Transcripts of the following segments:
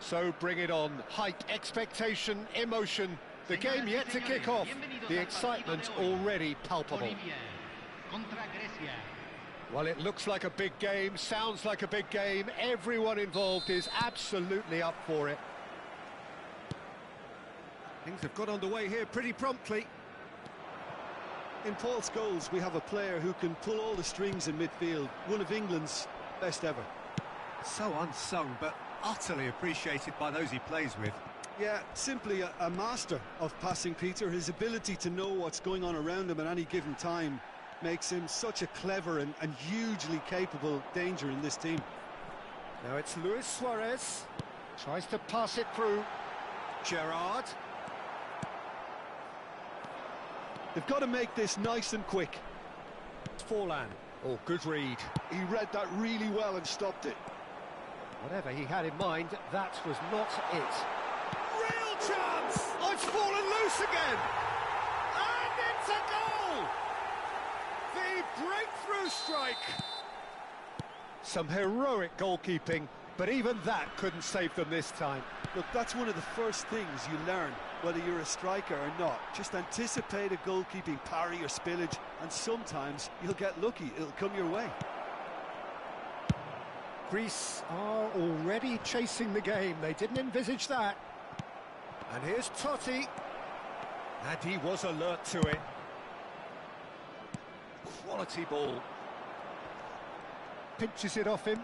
So bring it on. Hype, expectation, emotion. The game yet to kick off. The excitement already palpable. Well, it looks like a big game, sounds like a big game. Everyone involved is absolutely up for it. Things have got underway here pretty promptly. In Paul Scholes, we have a player who can pull all the strings in midfield. One of England's best ever. So unsung, but utterly appreciated by those he plays with. Yeah, simply a master of passing, Peter. His ability to know what's going on around him at any given time makes him such a clever and hugely capable danger in this team. Now it's Luis Suarez. Tries to pass it through. Gerrard. They've got to make this nice and quick. Forlan. Oh, good read. He read that really well and stopped it. Whatever he had in mind, that was not it. Real chance! Oh, it's fallen loose again! And it's a goal! The breakthrough strike! Some heroic goalkeeping, but even that couldn't save them this time. Look, that's one of the first things you learn, whether you're a striker or not. Just anticipate a goalkeeping parry or spillage, and sometimes you'll get lucky, it'll come your way. Greece are already chasing the game, they didn't envisage that. And here's Totti, and he was alert to it. Quality ball. Pinches it off him.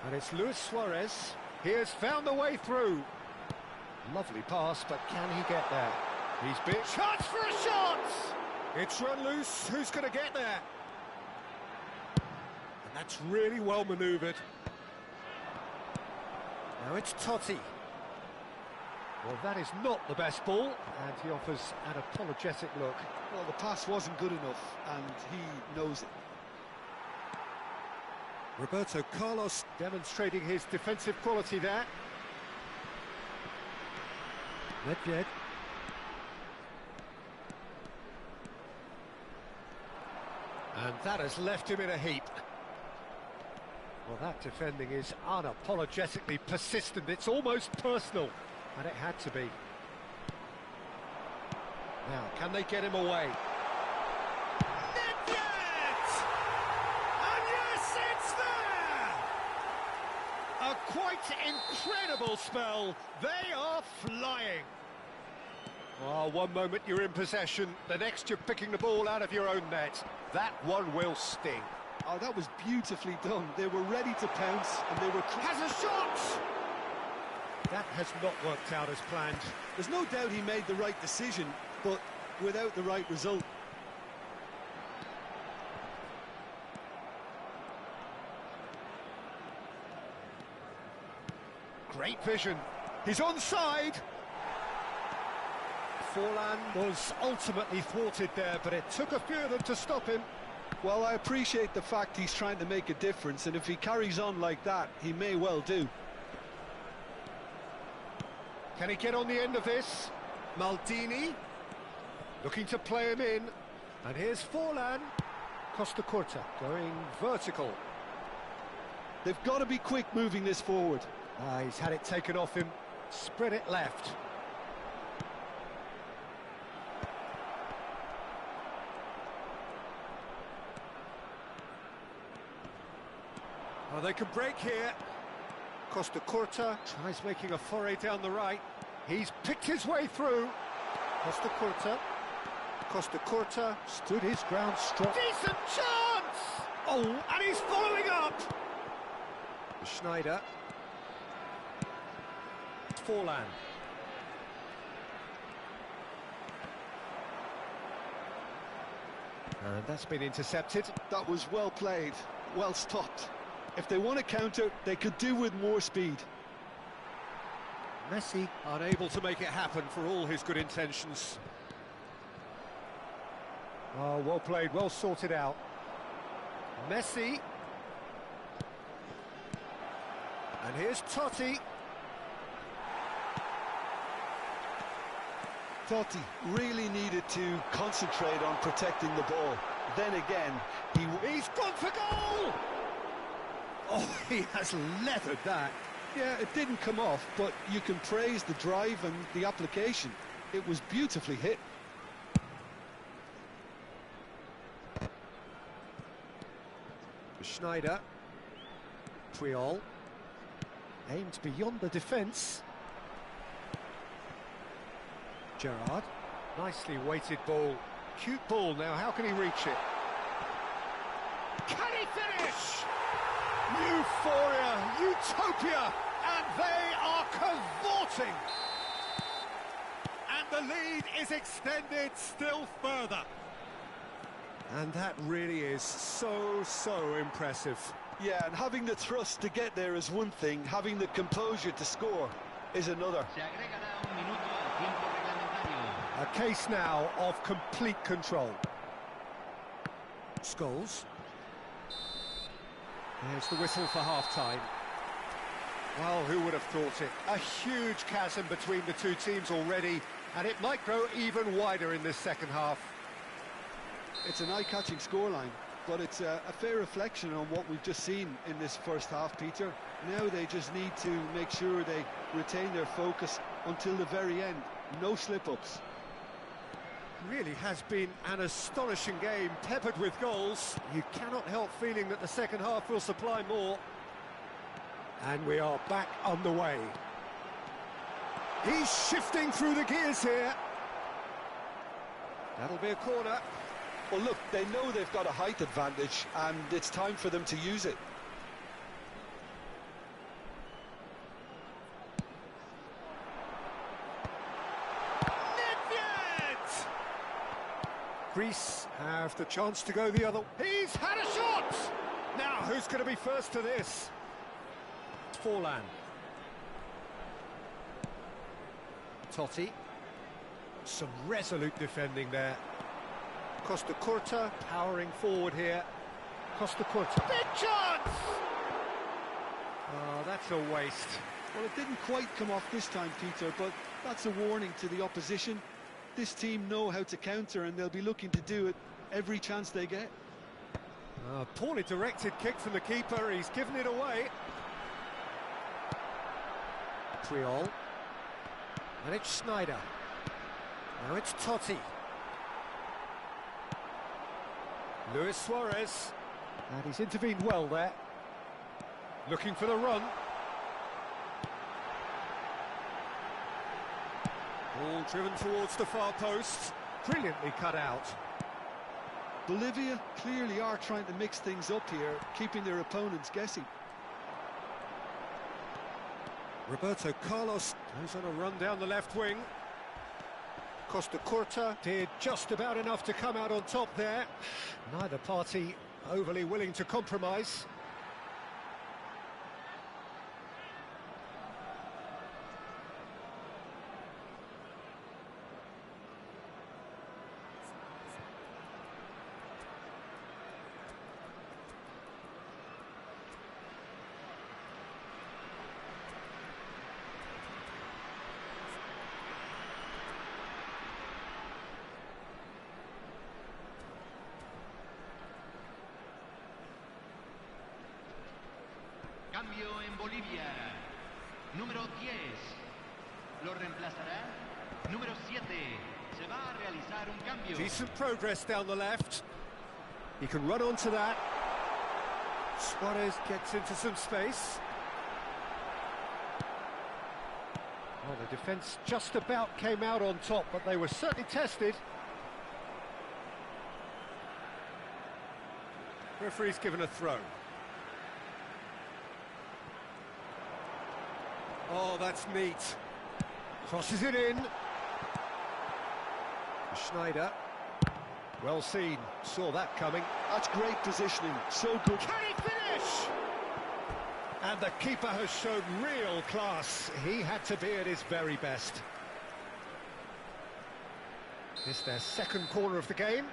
And it's Luis Suarez. He has found the way through. Lovely pass, but can he get there? He's been... Chance for a shot! It's run loose. Who's going to get there? And that's really well manoeuvred. Now it's Totti. Well, that is not the best ball, and he offers an apologetic look. Well, the pass wasn't good enough, and he knows it. Roberto Carlos demonstrating his defensive quality there. Nedved. And that has left him in a heap. Well, that defending is unapologetically persistent. It's almost personal, and it had to be. Now, can they get him away? A quite incredible spell. They are flying. Oh, one moment you're in possession, the next you're picking the ball out of your own net. That one will sting. Oh, that was beautifully done. They were ready to pounce, and they were... Has a shot! That has not worked out as planned. There's no doubt he made the right decision, but without the right result. Great vision. He's onside. Forlan was ultimately thwarted there, but it took a few of them to stop him. Well, I appreciate the fact he's trying to make a difference, and if he carries on like that, he may well do. Can he get on the end of this? Maldini looking to play him in. And here's Forlan. Costa Curta going vertical. They've got to be quick moving this forward. He's had it taken off him. Spread it left. Oh, they can break here. Costa Curta tries making a foray down the right. He's picked his way through. Costa Curta. Costa Curta stood his ground strong. Decent chance! Oh, and he's following up. Schneider. Forlan. And that's been intercepted. That was well played, well stopped. If they want to counter, they could do with more speed. Messi unable to make it happen for all his good intentions. Oh, well played, well sorted out. Messi. And here's Totti. Totti really needed to concentrate on protecting the ball. Then again, he's gone for goal! Oh, he has leathered that. Yeah, it didn't come off, but you can praise the drive and the application. It was beautifully hit. Schneider. Triol. Aimed beyond the defence. Gerrard. Nicely weighted ball. Cute ball now, how can he reach it? Can he finish? Euphoria, utopia, and they are cavorting. And the lead is extended still further. And that really is so impressive. Yeah, and having the thrust to get there is one thing, having the composure to score is another. A case now of complete control. Scholes. There's the whistle for half-time. Well, who would have thought it? A huge chasm between the two teams already, and it might grow even wider in this second half. It's an eye-catching scoreline, but it's a fair reflection on what we've just seen in this first half, Peter. Now they just need to make sure they retain their focus until the very end. No slip-ups. Really has been an astonishing game, peppered with goals. You cannot help feeling that the second half will supply more. And we are back underway. He's shifting through the gears here. That'll be a corner. Well, look, they know they've got a height advantage, and it's time for them to use it. Greece have the chance to go the other. He's had a shot! Now, who's going to be first to this? Forlan. Totti. Some resolute defending there. Costa Curta powering forward here. Costa Curta. Big chance! Oh, that's a waste. Well, it didn't quite come off this time, Peter, but that's a warning to the opposition. This team know how to counter, and they'll be looking to do it every chance they get. Poorly directed kick from the keeper, he's given it away. Triol. And it's Schneider. Now it's Totti. Luis Suarez. And he's intervened well there. Looking for the run. Ball driven towards the far post. Brilliantly cut out. Bolivia clearly are trying to mix things up here, keeping their opponents guessing. Roberto Carlos goes on a run down the left wing. Costa Curta did just about enough to come out on top there. Neither party overly willing to compromise. Cambio en Bolivia. Número 10. Lo reemplazará. Número 7. Se va a realizar un cambio. Decent progress down the left. He can run onto that. Suarez gets into some space. Well, the defence just about came out on top, but they were certainly tested. Referee's given a throw. Oh, that's neat. Crosses it in. Schneider. Well seen. Saw that coming. That's great positioning. So good. Can he finish? And the keeper has shown real class. He had to be at his very best. It's their second corner of the game.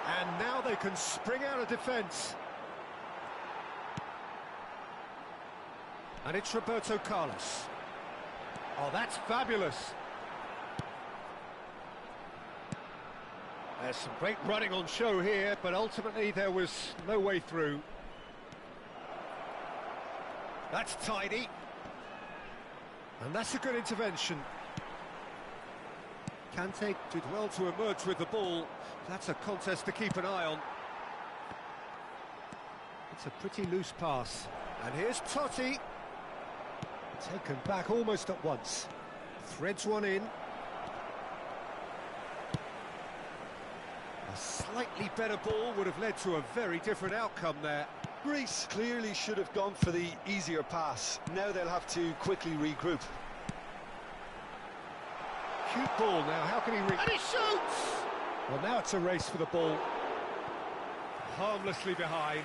And now they can spring out of defence. And it's Roberto Carlos. Oh, that's fabulous. There's some great running on show here, but ultimately there was no way through. That's tidy. And that's a good intervention. Kante did well to emerge with the ball. That's a contest to keep an eye on. It's a pretty loose pass. And here's Totti. Taken back almost at once. Threads one in. A slightly better ball would have led to a very different outcome there. Greece clearly should have gone for the easier pass. Now they'll have to quickly regroup. Cute ball now, how can he reach? And he shoots! Well, now it's a race for the ball. Harmlessly behind.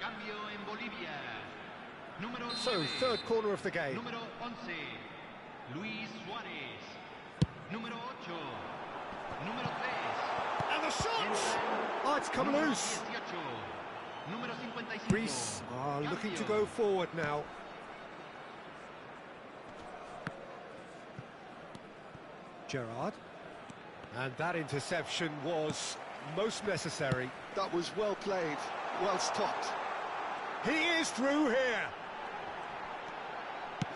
Cambio en Bolivia. Número So, 9. third corner of the game. Número 11. Luis Suárez. Número 8. Número 3. And the shots! Oh, it's come Número loose. 18. Número 55. Greece are looking to Cambio. go forward now. Gerrard. And that interception was most necessary. That was well played, well stopped. He is through here.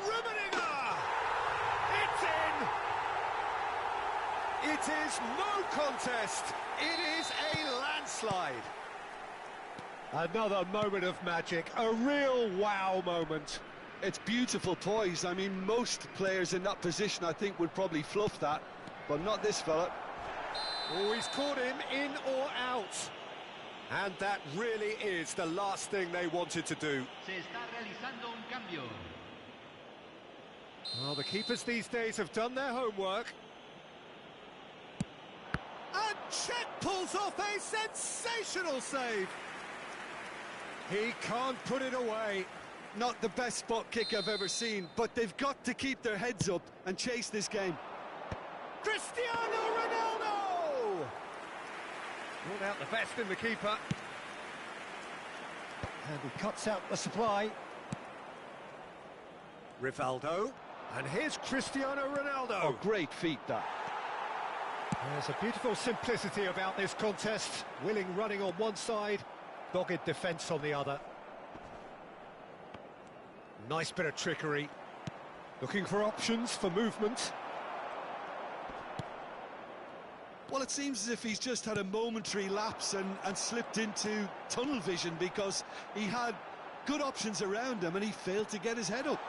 Rummenigge! It's in! It is no contest. It is a landslide. Another moment of magic, a real wow moment. It's beautiful poise. I mean, most players in that position, I think, would probably fluff that, but not this fella. Oh, he's caught him in or out. And that really is the last thing they wanted to do. Se está realizando un cambio. Well, the keepers these days have done their homework. And Czech pulls off a sensational save. He can't put it away. Not the best spot kick I've ever seen, but they've got to keep their heads up and chase this game. Cristiano Ronaldo! Brought out the best in the keeper. And he cuts out the supply. Rivaldo. And here's Cristiano Ronaldo. Oh, great feat, that. There's a beautiful simplicity about this contest. Willing running on one side, dogged defence on the other. Nice bit of trickery. Looking for options for movement. Well, it seems as if he's just had a momentary lapse and slipped into tunnel vision, because he had good options around him and he failed to get his head up.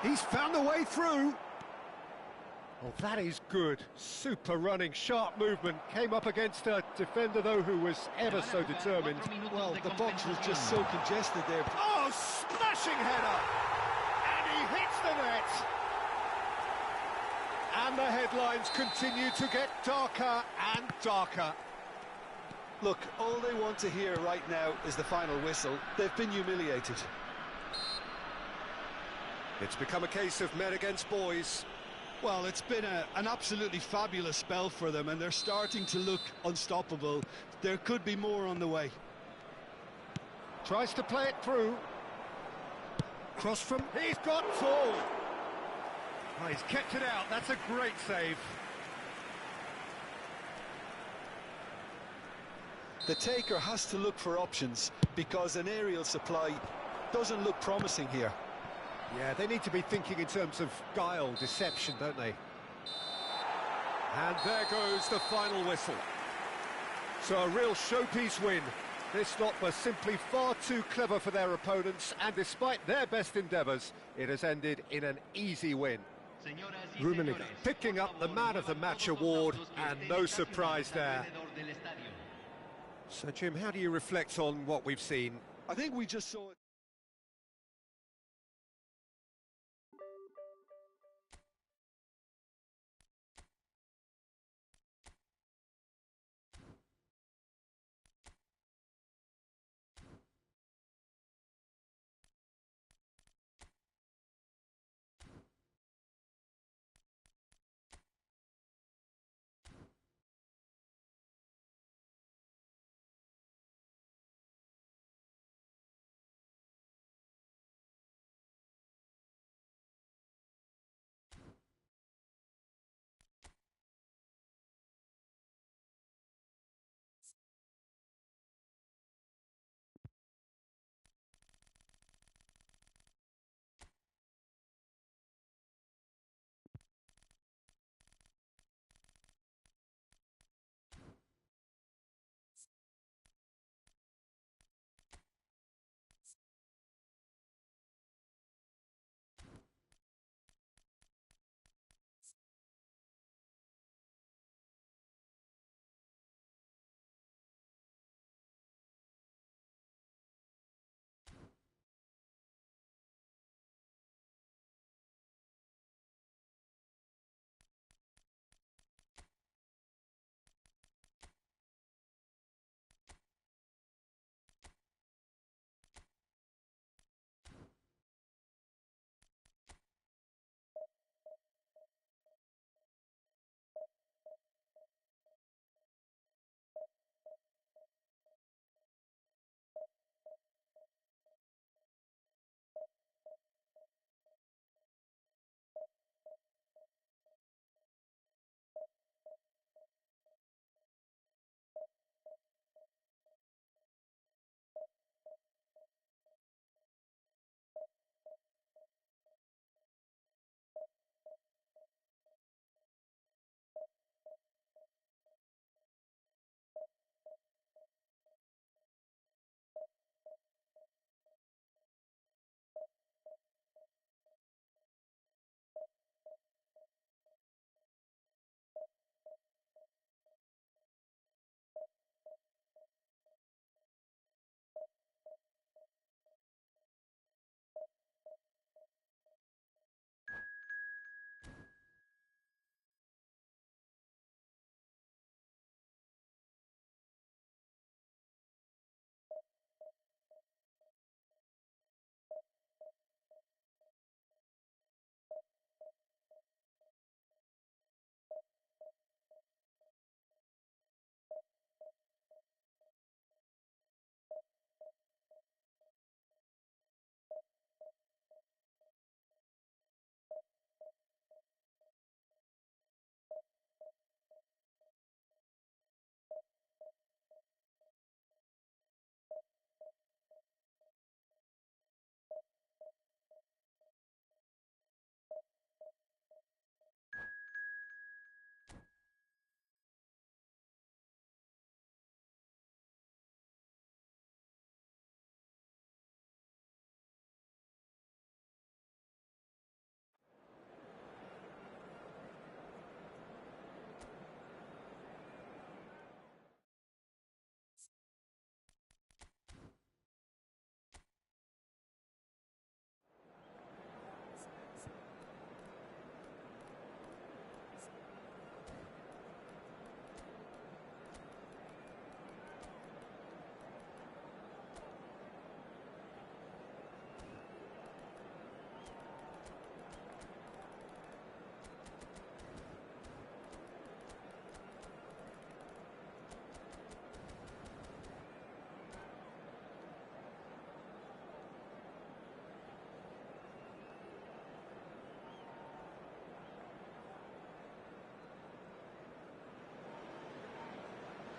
He's found a way through. Oh, that is good. Super running, sharp movement. Came up against a defender, though, who was ever so determined. Well, the box was just so congested there. Oh, smashing header! And he hits the net! And the headlines continue to get darker and darker. Look, all they want to hear right now is the final whistle. They've been humiliated. It's become a case of men against boys. Well, it's been an absolutely fabulous spell for them, and they're starting to look unstoppable. There could be more on the way. Tries to play it through. Cross from... He's got full! Oh, he's kept it out. That's a great save. The taker has to look for options, because an aerial supply doesn't look promising here. Yeah, they need to be thinking in terms of guile, deception, don't they? And there goes the final whistle. So a real showpiece win. This lot was simply far too clever for their opponents, and despite their best endeavours, it has ended in an easy win. Rummenigge picking up the Man of the Match award, and no surprise there. So, Jim, how do you reflect on what we've seen? I think we just saw it.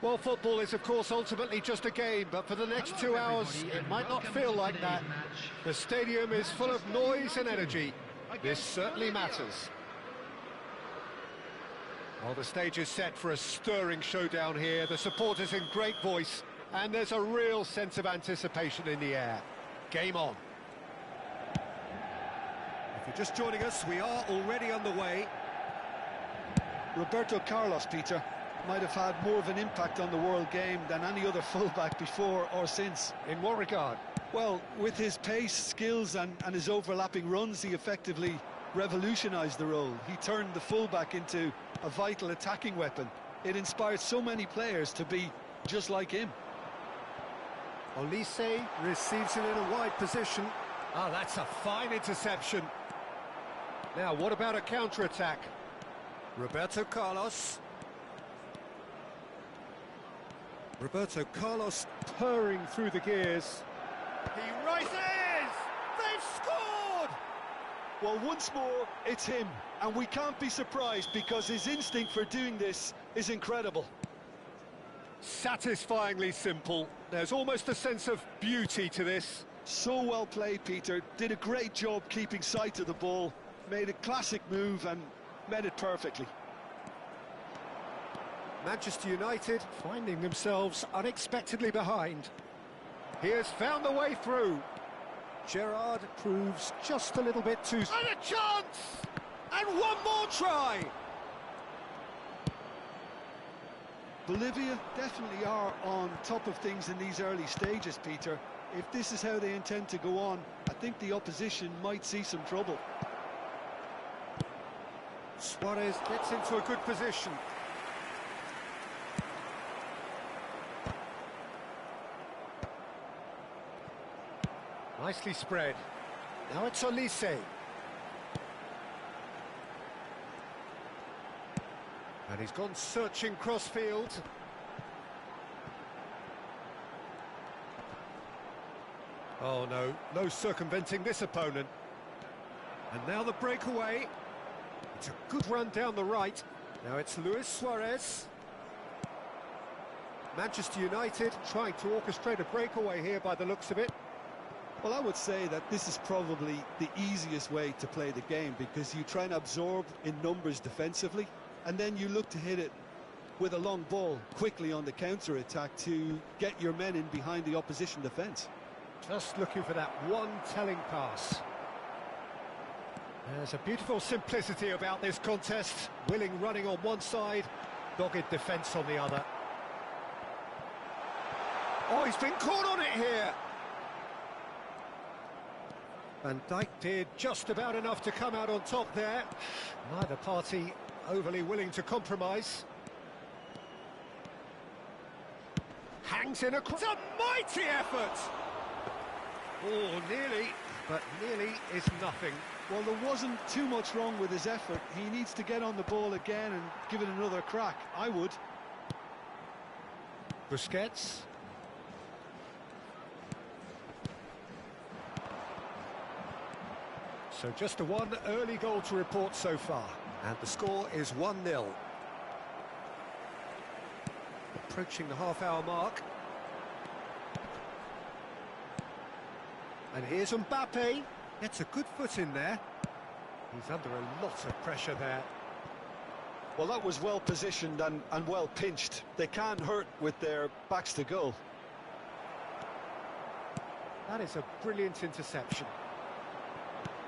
Well, football is, of course, ultimately just a game, but for the next 2 hours, it might not feel like that. The stadium is full of noise and energy. This certainly matters. Well, the stage is set for a stirring showdown here. The supporters in great voice, and there's a real sense of anticipation in the air. Game on. If you're just joining us, we are already underway. Roberto Carlos, Peter. might have had more of an impact on the world game than any other fullback before or since. In what regard? Well, with his pace, skills and his overlapping runs, he effectively revolutionised the role. He turned the fullback into a vital attacking weapon. It inspired so many players to be just like him. Olise receives it in a wide position. Oh, that's a fine interception. Now, what about a counter-attack? Roberto Carlos. Roberto Carlos purring through the gears. He rises! They've scored! Well, once more, it's him, and we can't be surprised because his instinct for doing this is incredible. Satisfyingly simple. There's almost a sense of beauty to this. So well played, Peter. Did a great job keeping sight of the ball, made a classic move and met it perfectly. Manchester United finding themselves unexpectedly behind. He has found the way through. Gerrard proves just a little bit too... And a chance! And one more try! Bolivia definitely are on top of things in these early stages, Peter. If this is how they intend to go on, I think the opposition might see some trouble. Suarez gets into a good position. Nicely spread. Now it's Olise. And he's gone searching cross-field. Oh no, no circumventing this opponent. And now the breakaway. It's a good run down the right. Now it's Luis Suarez. Manchester United trying to orchestrate a breakaway here by the looks of it. Well, I would say that this is probably the easiest way to play the game because you try and absorb in numbers defensively and then you look to hit it with a long ball quickly on the counter-attack to get your men in behind the opposition defence. Just looking for that one telling pass. There's a beautiful simplicity about this contest. Willing running on one side, dogged defence on the other. Oh, he's been caught on it here! Van Dijk did just about enough to come out on top there. Neither party overly willing to compromise. Hangs in a... It's a mighty effort! Oh, nearly, but nearly is nothing. Well, there wasn't too much wrong with his effort. He needs to get on the ball again and give it another crack. I would. Busquets. So just the one early goal to report so far. And the score is 1-0. Approaching the half-hour mark. And here's Mbappe. Gets a good foot in there. He's under a lot of pressure there. Well, that was well positioned and well pinched. They can't hurt with their backs to goal. That is a brilliant interception.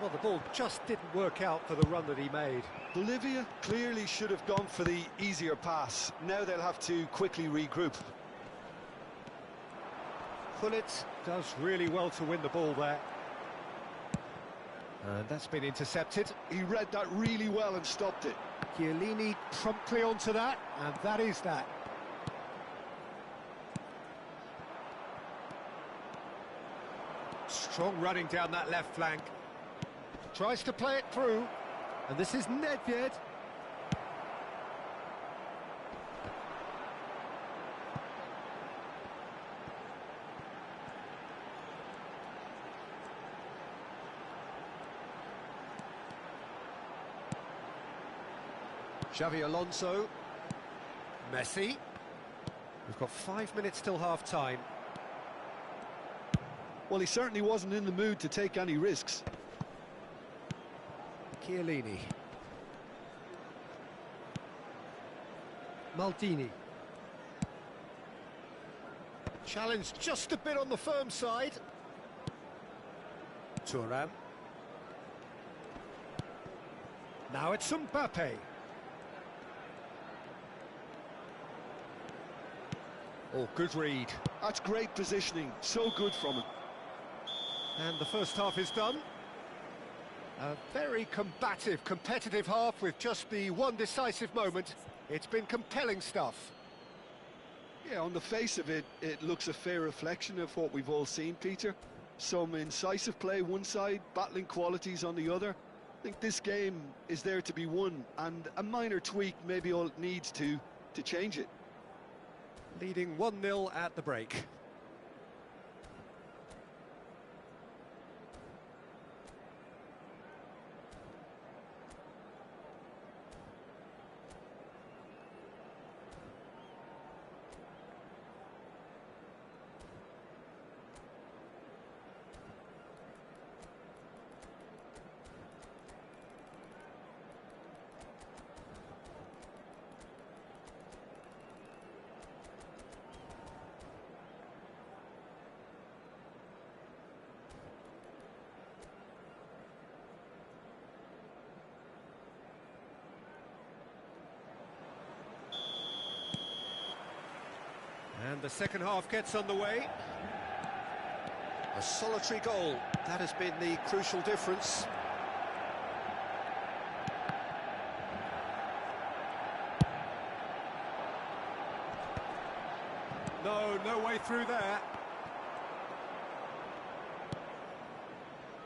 Well, the ball just didn't work out for the run that he made. Bolivia clearly should have gone for the easier pass. Now they'll have to quickly regroup. Gullit does really well to win the ball there. And that's been intercepted. He read that really well and stopped it. Chiellini promptly onto that, and that is that. Strong running down that left flank. Tries to play it through, and this is Nedved. Xavi Alonso. Messi. We've got 5 minutes till half-time. Well, he certainly wasn't in the mood to take any risks. Chiellini. Maldini. Challenged just a bit on the firm side. Thuram. Now it's Mbappe. Oh, good read. That's great positioning, so good from him. And the first half is done. A very combative, competitive half with just the one decisive moment. It's been compelling stuff. Yeah, on the face of it, it looks a fair reflection of what we've all seen, Peter. Some incisive play one side, battling qualities on the other. I think this game is there to be won, and a minor tweak maybe all it needs to change it. Leading 1-0 at the break. And the second half gets underway. A solitary goal, that has been the crucial difference. No way through there.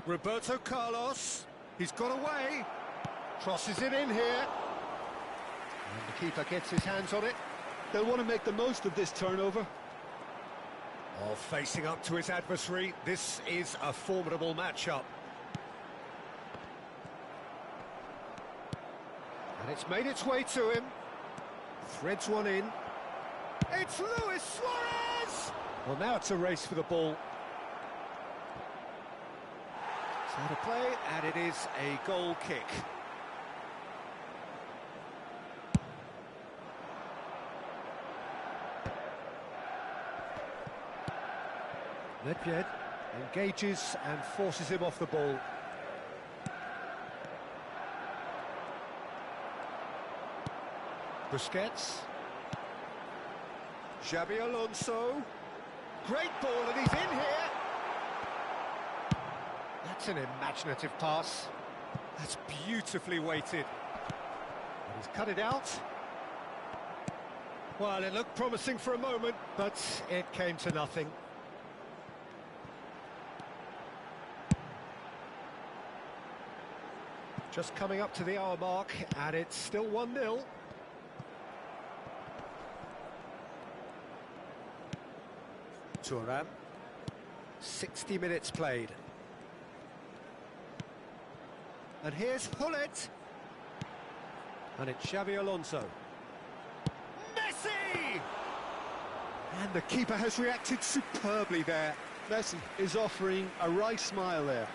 Roberto Carlos, he's got away. Crosses it in here. And the keeper gets his hands on it. They'll want to make the most of this turnover. Oh, facing up to his adversary, this is a formidable matchup. And it's made its way to him. Threads one in. It's Luis Suarez! Well, now it's a race for the ball. It's out of play, and it is a goal kick. Nedved engages and forces him off the ball. Busquets. Xabi Alonso. Great ball, and he's in here. That's an imaginative pass. That's beautifully weighted. And he's cut it out. Well, it looked promising for a moment, but it came to nothing. Just coming up to the hour mark, and it's still 1-0. Thuram. 60 minutes played. And here's Hullet. And it's Xabi Alonso. Messi! And the keeper has reacted superbly there. Messi is offering a right smile there.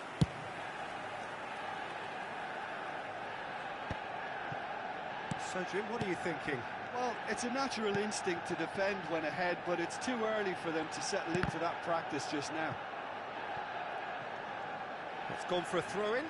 So, Jim, what are you thinking? Well, it's a natural instinct to defend when ahead, but it's too early for them to settle into that practice just now. It's gone for a throw-in.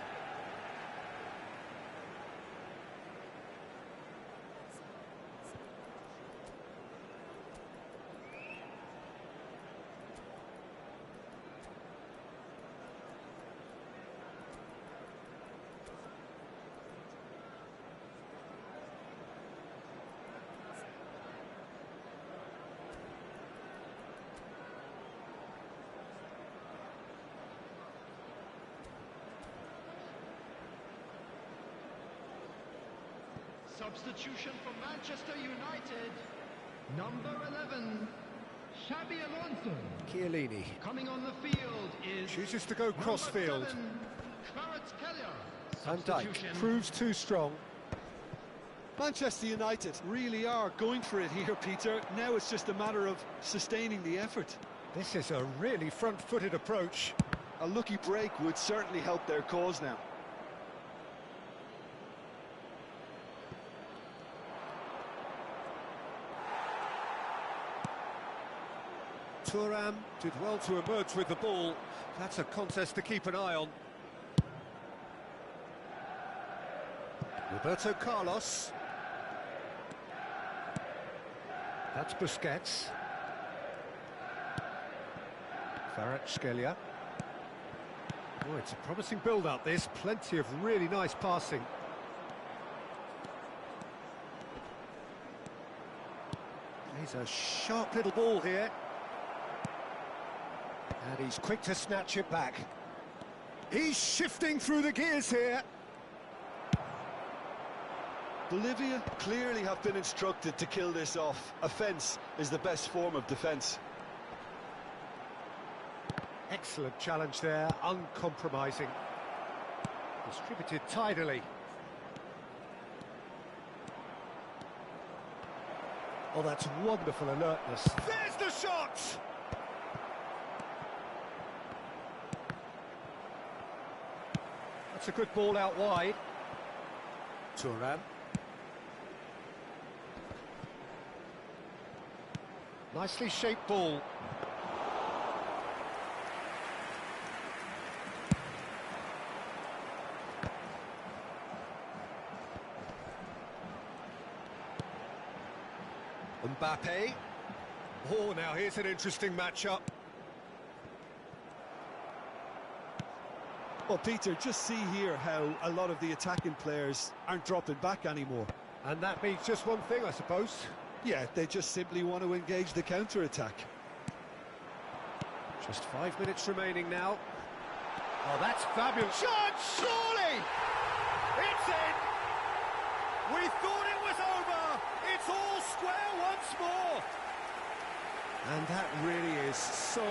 Substitution for Manchester United. Number 11, Xabi Alonso. Chiellini Coming on the field is... chooses to go cross-field. Van Dijk Substitution. proves too strong. Manchester United really are going for it here, Peter. Now it's just a matter of sustaining the effort. This is a really front-footed approach. A lucky break would certainly help their cause now. Thuram did well to emerge with the ball. That's a contest to keep an eye on. Roberto Carlos. That's Busquets. Kvaratskhelia. Oh, it's a promising build-up, this. Plenty of really nice passing. He's a sharp little ball here. And he's quick to snatch it back. He's shifting through the gears here. Bolivia clearly have been instructed to kill this off. Offence is the best form of defence. Excellent challenge there, uncompromising. Distributed tidily. Oh, that's wonderful alertness. There's the shot! That's a good ball out wide. Turan. Nicely shaped ball. Mbappe. Oh, now here's an interesting matchup. Well, Peter, just see here how a lot of the attacking players aren't dropping back anymore. And that means just one thing, I suppose. Yeah, they just simply want to engage the counter-attack. Just 5 minutes remaining now. Oh, that's fabulous. Shot, surely! It's in! We thought it was over! It's all square once more! And that really is so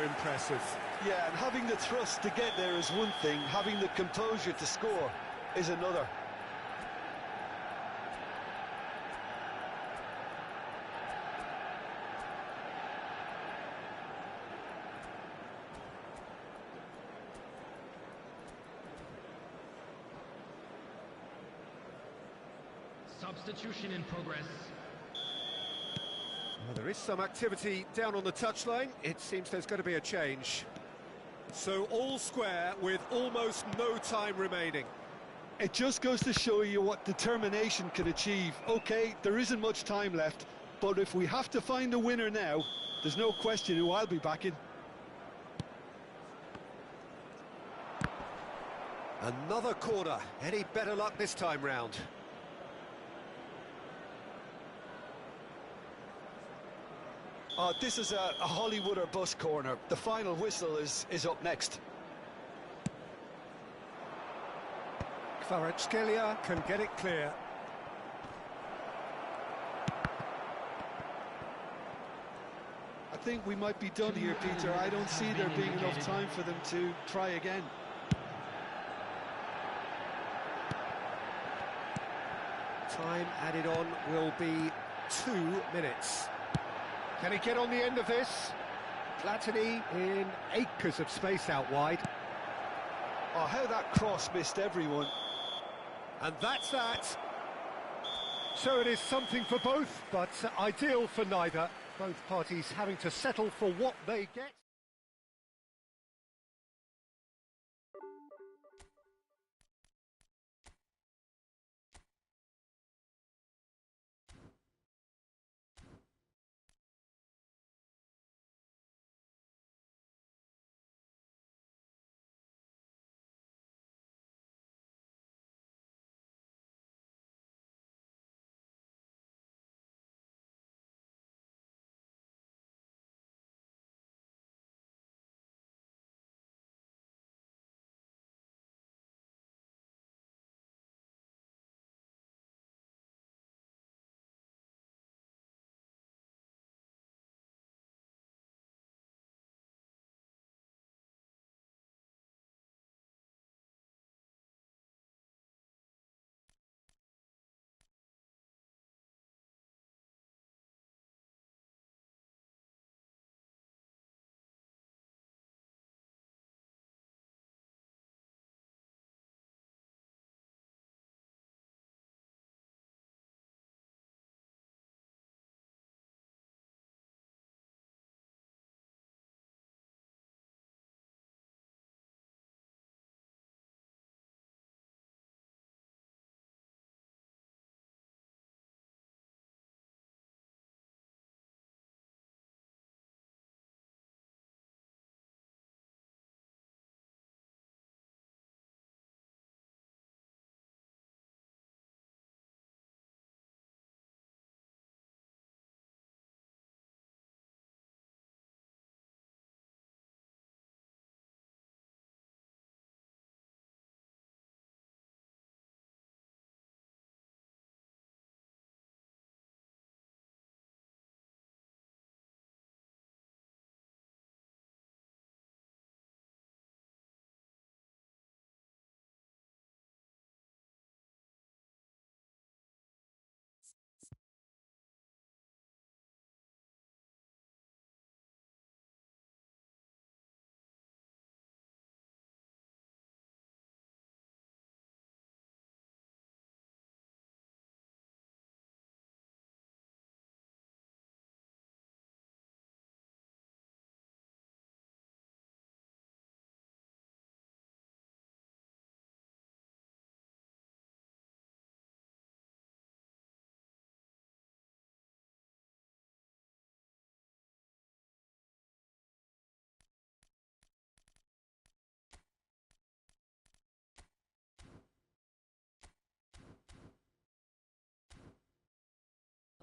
impressive. Yeah, and having the thrust to get there is one thing, having the composure to score is another. Substitution in progress. Well, there is some activity down on the touchline. It seems there's going to be a change. So all square with almost no time remaining. It just goes to show you what determination can achieve. Okay, there isn't much time left, but if we have to find a winner now, there's no question who I'll be backing. Another corner. Any better luck this time round? This is a Hollywood or bust corner. The final whistle is up next. Kvaratskhelia can get it clear. I think we might be done here, Peter. I don't see there being enough time for them to try again. Time added on will be 2 minutes. Can he get on the end of this? Platini in acres of space out wide. Oh, how that cross missed everyone. And that's that. So it is something for both, but ideal for neither. Both parties having to settle for what they get.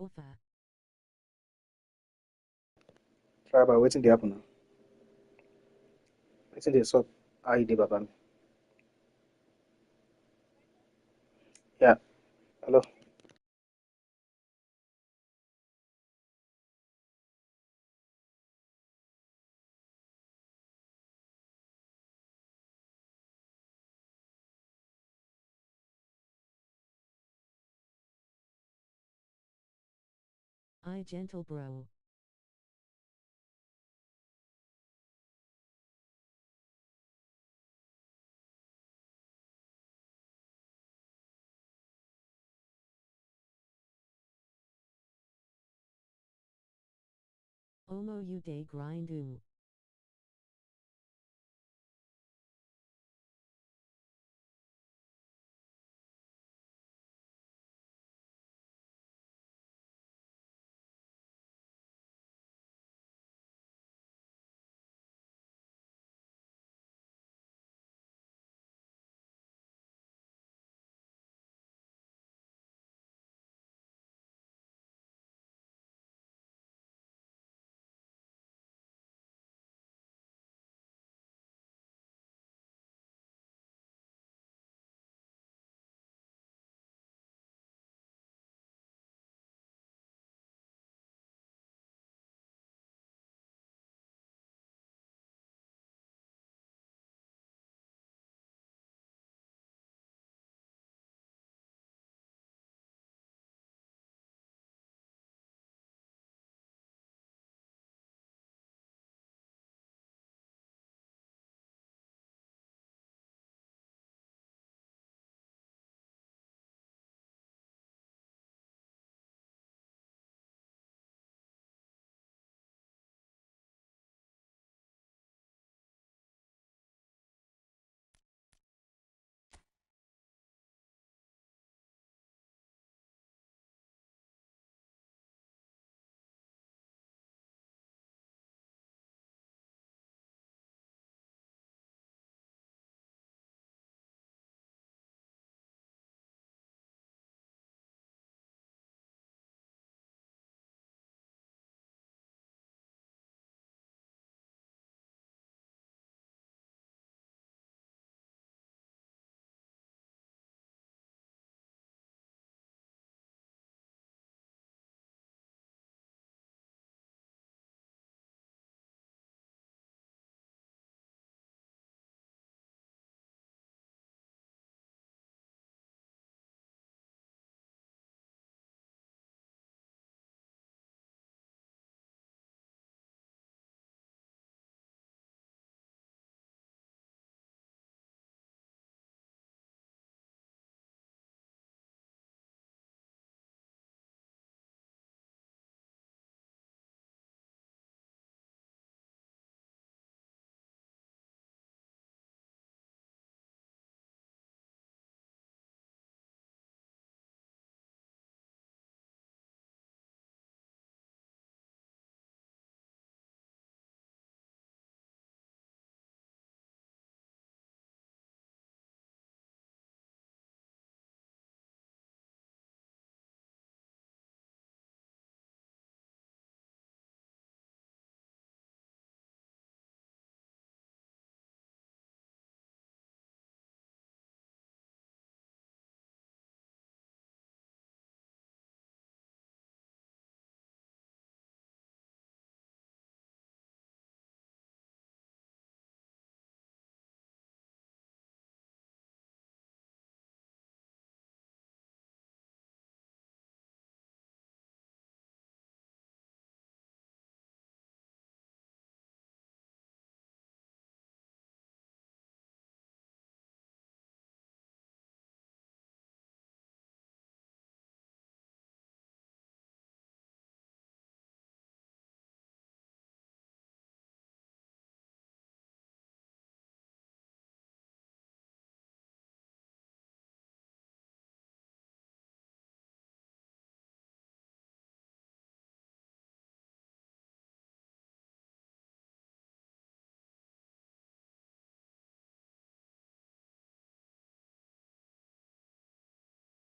Offer. Baba, wetin dey happen now? Wetin dey sup? How you dey, Baba? Yeah, hello. I gentle bro. Omo you day grind oo.